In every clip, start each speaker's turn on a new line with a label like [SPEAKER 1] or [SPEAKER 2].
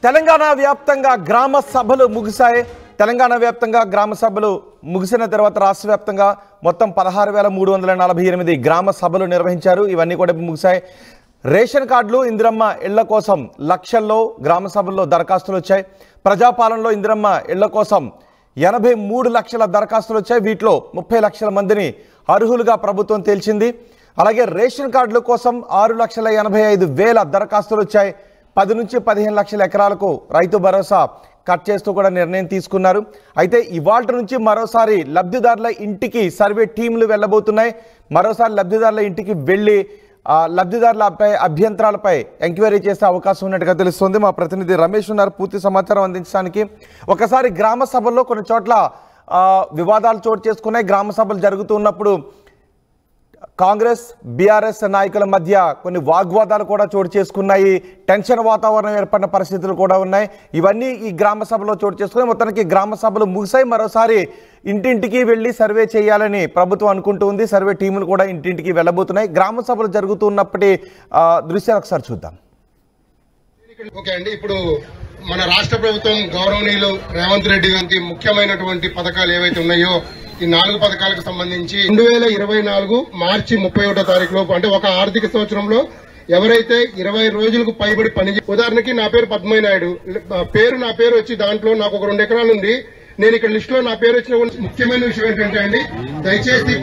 [SPEAKER 1] తెలంగాణ వ్యాప్తంగా గ్రామ సభలు ముగిశాయి. తెలంగాణ వ్యాప్తంగా గ్రామ సభలు ముగిసిన తర్వాత రాష్ట్ర వ్యాప్తంగా మొత్తం 16,348 గ్రామ సభలు నిర్వహించారు. ఇవన్నీ కూడా ముగిశాయి. రేషన్ కార్డులు, ఇందిరమ్మ ఇళ్ల కోసం లక్షల్లో గ్రామ సభల్లో దరఖాస్తులు వచ్చాయి. ప్రజాపాలనలో ఇందిరమ్మ ఇళ్ల కోసం 83 లక్షల దరఖాస్తులు వచ్చాయి. వీటిలో 30 లక్షల మందిని అర్హులుగా ప్రభుత్వం తేల్చింది. అలాగే రేషన్ కార్డుల కోసం 6,85,000 దరఖాస్తులు వచ్చాయి. 10 నుంచి 15 లక్షల ఎకరాలకు రైతు భరోసా కట్ చేస్తూ కూడా నిర్ణయం తీసుకున్నారు. అయితే ఇవాల్టి నుంచి మరోసారి లబ్ధిదారుల ఇంటికి సర్వే టీంలు వెళ్ళబోతున్నాయి. మరోసారి లబ్ధిదారుల ఇంటికి వెళ్ళి లబ్ధిదారులపై అభ్యంతరాలపై ఎంక్వైరీ చేసే అవకాశం ఉన్నట్టుగా తెలుస్తుంది. మా ప్రతినిధి రమేష్ ఉన్నారు పూర్తి సమాచారం అందించడానికి. ఒకసారి గ్రామ సభల్లో కొన్ని చోట్ల వివాదాలు చోటు చేసుకున్నాయి. గ్రామ సభలు జరుగుతున్నప్పుడు కాంగ్రెస్, బీఆర్ఎస్ నాయకుల మధ్య కొన్ని వాగ్వాదాలు కూడా చోటు చేసుకున్నాయి. టెన్షన్ వాతావరణం ఏర్పడిన పరిస్థితులు కూడా ఉన్నాయి. ఇవన్నీ ఈ గ్రామ సభలో చోటు చేసుకున్నాయి. మొత్తానికి గ్రామ సభలు ముగిసాయి. మరోసారి ఇంటింటికి వెళ్ళి సర్వే చేయాలని ప్రభుత్వం అనుకుంటుంది. సర్వే టీములు కూడా ఇంటింటికి వెళ్ళబోతున్నాయి. గ్రామ సభలు జరుగుతున్నప్పటి దృశ్యాలు ఒకసారి చూద్దాం.
[SPEAKER 2] ఓకే అండి, ఇప్పుడు మన రాష్ట్ర ప్రభుత్వం గౌరవనీయులు రేవంత్ రెడ్డి గారికి ముఖ్యమైనటువంటి పథకాలు ఏవైతే ఉన్నాయో ఈ 4 పథకాలకు సంబంధించి 2024 మార్చి 31వ తారీఖు లోపు, అంటే ఒక ఆర్థిక సంవత్సరంలో ఎవరైతే 20 రోజులకు పైబడి పని, ఉదాహరణకి నా పేరు పద్మయ్య నాయుడు, నా పేరు వచ్చి దాంట్లో నాకు ఒక 2 ఎకరాలు ఉంది. నేను ఇక్కడ లిస్ట్ లో నా పేరు వచ్చిన ముఖ్యమైన విషయం ఏంటంటే అండి, దయచేసి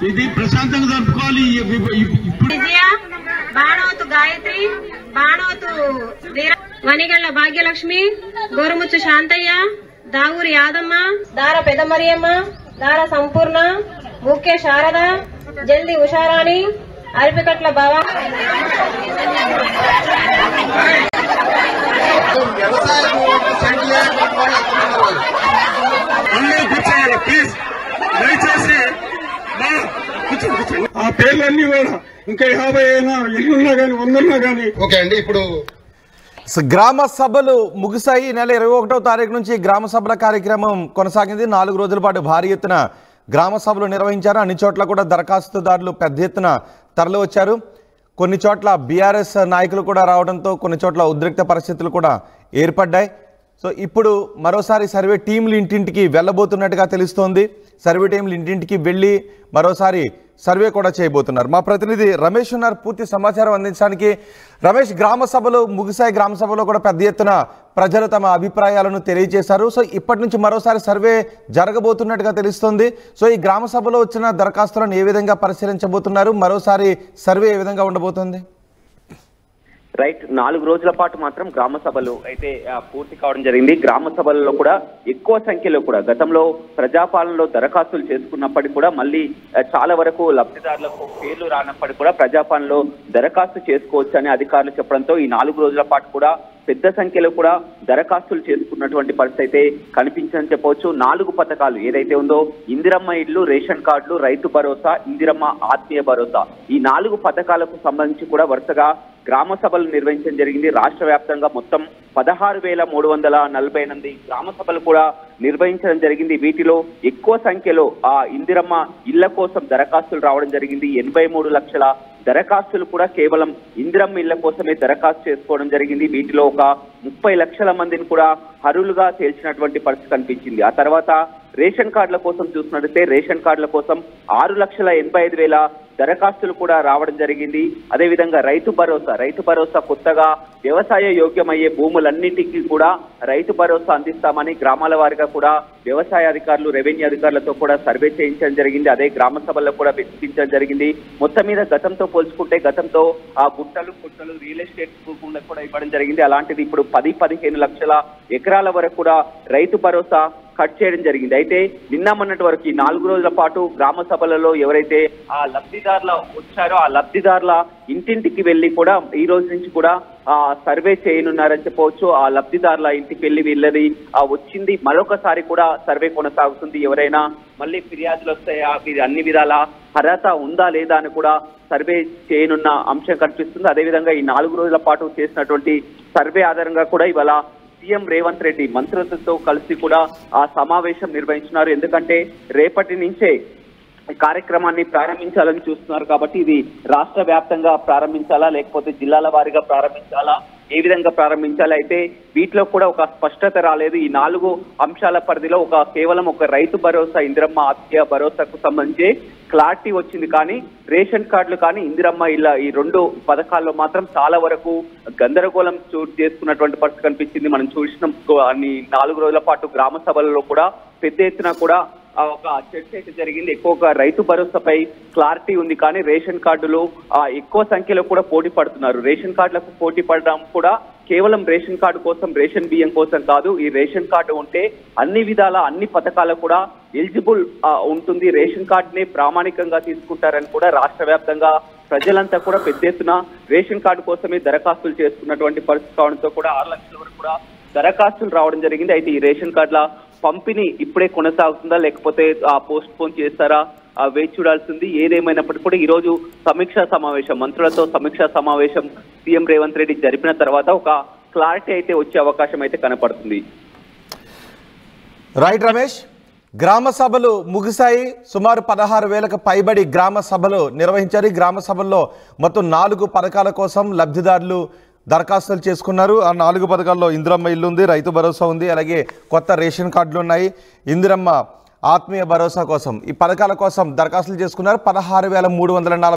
[SPEAKER 3] ఇది ప్రశాంతంగా జరుపుకోవాలి.
[SPEAKER 4] బాణవతు గాయత్రి, బాణవతు వనిగళ్ల భాగ్యలక్ష్మి, గోరుముచ్చు శాంతయ్య, దావూరి యాదమ్మ, దార పెదమరియమ్మ, దార సంపూర్ణ, ముఖ్య శారద, జల్ది ఉషారాణి, అరిపికట్ల బావ.
[SPEAKER 3] ప్లీజ్ దయచేసి ఆ పేర్లన్నీ కూడా ఇంకా 50 ఇల్లున్నా కానీ 100 ఉన్నా కానీ.
[SPEAKER 2] ఓకే అండి, ఇప్పుడు
[SPEAKER 1] గ్రామ సభలు ముగిశాయి. ఈ నెల 21వ తారీఖు నుంచి గ్రామ సభల కార్యక్రమం కొనసాగింది. 4 రోజుల పాటు భారీ ఎత్తున గ్రామ సభలు నిర్వహించారు. అన్ని చోట్ల కూడా దరఖాస్తుదారులు పెద్ద ఎత్తున తరలి వచ్చారు. కొన్ని చోట్ల బీఆర్ఎస్ నాయకులు కూడా రావడంతో కొన్ని చోట్ల ఉద్రిక్త పరిస్థితులు కూడా ఏర్పడ్డాయి. సో ఇప్పుడు మరోసారి సర్వే టీంలు ఇంటింటికి వెళ్ళబోతున్నట్టుగా తెలుస్తోంది. సర్వే టీంలు ఇంటింటికి వెళ్ళి మరోసారి సర్వే కూడా చేయబోతున్నారు. మా ప్రతినిధి రమేష్ ఉన్నారు పూర్తి సమాచారం అందించడానికి. రమేష్, గ్రామ సభలు ముగిశాయి. గ్రామ సభలో కూడా పెద్ద ఎత్తున ప్రజలు తమ అభిప్రాయాలను తెలియజేశారు. సో ఇప్పటి నుంచి మరోసారి సర్వే జరగబోతున్నట్టుగా తెలుస్తోంది. సో ఈ గ్రామ సభలో వచ్చిన దరఖాస్తులను ఏ విధంగా పరిశీలించబోతున్నారు? మరోసారి సర్వే ఏ విధంగా ఉండబోతుంది?
[SPEAKER 5] రైట్, 4 రోజుల పాటు మాత్రం గ్రామ సభలు అయితే పూర్తి కావడం జరిగింది. గ్రామ సభలలో కూడా ఎక్కువ సంఖ్యలో కూడా గతంలో ప్రజాపాలనలో దరఖాస్తులు చేసుకున్నప్పటికీ కూడా మళ్ళీ చాలా వరకు లబ్ధిదారులకు పేర్లు రానప్పటికీ కూడా ప్రజాపాలనలో దరఖాస్తు చేసుకోవచ్చు అని అధికారులు చెప్పడంతో ఈ 4 రోజుల పాటు కూడా పెద్ద సంఖ్యలో కూడా దరఖాస్తులు చేసుకున్నటువంటి పరిస్థితి అయితే కనిపించని చెప్పవచ్చు. 4 పథకాలు ఏదైతే ఉందో ఇందిరమ్మ ఇళ్లు, రేషన్ కార్డులు, రైతు భరోసా, ఇందిరమ్మ ఆత్మీయ భరోసా, ఈ 4 పథకాలకు సంబంధించి కూడా వరుసగా గ్రామ సభలు నిర్వహించడం జరిగింది. రాష్ట్ర వ్యాప్తంగా మొత్తం 16,348 గ్రామ సభలు కూడా నిర్వహించడం జరిగింది. వీటిలో ఎక్కువ సంఖ్యలో ఇందిరమ్మ ఇళ్ల కోసం దరఖాస్తులు రావడం జరిగింది. 83 లక్షల దరఖాస్తులు కూడా కేవలం ఇందిరమ్మ ఇళ్ల కోసమే దరఖాస్తు చేసుకోవడం జరిగింది. వీటిలో ఒక 30 లక్షల మందిని కూడా అర్హులుగా తేల్చినటువంటి పరిస్థితి కనిపించింది. ఆ తర్వాత రేషన్ కార్డుల కోసం చూసినట్లయితే రేషన్ కార్డుల కోసం 6,85,000 దరఖాస్తులు కూడా రావడం జరిగింది. అదేవిధంగా రైతు భరోసా కొత్తగా వ్యవసాయ యోగ్యమయ్యే భూములన్నింటికీ కూడా రైతు భరోసా అందిస్తామని గ్రామాల వారిగా కూడా వ్యవసాయ అధికారులు, రెవెన్యూ అధికారులతో కూడా సర్వే చేయించడం జరిగింది. అదే గ్రామ సభల్లో కూడా వెచ్చించడం జరిగింది. మొత్తం మీద గతంతో పోల్చుకుంటే గతంతో గుట్టలు రియల్ ఎస్టేట్ భూములకు కూడా ఇవ్వడం జరిగింది. అలాంటిది ఇప్పుడు 10-15 లక్షల ఎకరాల వరకు కూడా రైతు భరోసా కట్ చేయడం జరిగింది. అయితే నిన్న మొన్నటి వరకు ఈ 4 రోజుల పాటు గ్రామ సభలలో ఎవరైతే ఆ లబ్ధిదారులు వచ్చారో ఆ లబ్ధిదారుల ఇంటింటికి వెళ్లి కూడా ఈ రోజు నుంచి కూడా సర్వే చేయనున్నారని చెప్పవచ్చు. ఆ లబ్ధిదారుల ఇంటికి వెళ్లి వీళ్ళది వచ్చింది మరొకసారి కూడా సర్వే కొనసాగుతుంది. ఎవరైనా మళ్ళీ ఫిర్యాదులు వస్తాయా, ఇది అన్ని విధాల అర్హత ఉందా లేదా అని కూడా సర్వే చేయనున్న అంశం కనిపిస్తుంది. అదేవిధంగా ఈ 4 రోజుల పాటు చేసినటువంటి సర్వే ఆధారంగా కూడా ఇవాళ సీఎం రేవంత్ రెడ్డి మంత్రులతో కలిసి కూడా ఆ సమావేశం నిర్వహించినారు. ఎందుకంటే రేపటి నుంచే కార్యక్రమాన్ని ప్రారంభించాలని చూస్తున్నారు కాబట్టి ఇది రాష్ట్ర వ్యాప్తంగా ప్రారంభించాలా లేకపోతే జిల్లాల వారీగా ప్రారంభించాలా, ఏ విధంగా ప్రారంభించాలి? అయితే వీటిలో కూడా ఒక స్పష్టత రాలేదు. ఈ 4 అంశాల పరిధిలో కేవలం ఒక రైతు భరోసా, ఇందిరమ్మ ఆత్మీయ భరోసాకు సంబంధించి క్లారిటీ వచ్చింది. కానీ రేషన్ కార్డులు కానీ ఇందిరమ్మ ఇళ్ళ ఈ 2 పథకాల్లో మాత్రం చాలా వరకు గందరగోళం చోటు చేసుకున్నటువంటి పరిస్థితి కనిపించింది. మనం చూసిన 4 రోజుల పాటు గ్రామ సభలలో కూడా పెద్ద ఎత్తున కూడా ఒక చర్చ అయితే జరిగింది. ఎక్కువగా రైతు భరోసాపై క్లారిటీ ఉంది, కానీ రేషన్ కార్డులు ఎక్కువ సంఖ్యలో కూడా పోటీ పడుతున్నారు. రేషన్ కార్డులకు పోటీ పడడం కూడా కేవలం రేషన్ కార్డు కోసం, రేషన్ బియ్యం కోసం కాదు. ఈ రేషన్ కార్డు ఉంటే అన్ని విధాల అన్ని పథకాలు కూడా ఎలిజిబుల్ ఉంటుంది. రేషన్ కార్డుని ప్రామాణికంగా తీసుకుంటారని కూడా రాష్ట్ర వ్యాప్తంగా ప్రజలంతా కూడా పెద్ద ఎత్తున రేషన్ కార్డు కోసమే దరఖాస్తులు చేసుకున్నటువంటి పరిస్థితి కావడంతో కూడా 6 లక్షల వరకు కూడా దరఖాస్తులు రావడం జరిగింది. అయితే ఈ రేషన్ కార్డుల పంపిణీ ఇప్పుడే కొనసాగుతుందా లేకపోతే పోస్ట్ పోన్ చేస్తారా వేచి చూడాల్సింది. ఏదేమైనప్పటికీ కూడా ఈ రోజు సమీక్షా సమావేశం, మంత్రులతో సమీక్షా సమావేశం సీఎం రేవంత్ రెడ్డి జరిపిన తర్వాత ఒక క్లారిటీ అయితే వచ్చే అవకాశం అయితే కనపడుతుంది.
[SPEAKER 1] రైట్ రమేష్, గ్రామ సభలు ముగిశాయి. సుమారు 16,000కు పైబడి గ్రామ సభలు నిర్వహించారు. ఈ గ్రామ సభల్లో మొత్తం 4 పథకాల కోసం లబ్ధిదారులు దరఖాస్తులు చేసుకున్నారు. ఆ 4 పథకాల్లో ఇందిరమ్మ ఇల్లు ఉంది, రైతు భరోసా ఉంది, అలాగే కొత్త రేషన్ కార్డులు ఉన్నాయి. ఇందిరమ్మ ఆత్మీయ భరోసా కోసం ఈ పథకాల కోసం దరఖాస్తులు చేసుకున్నారు. 16,340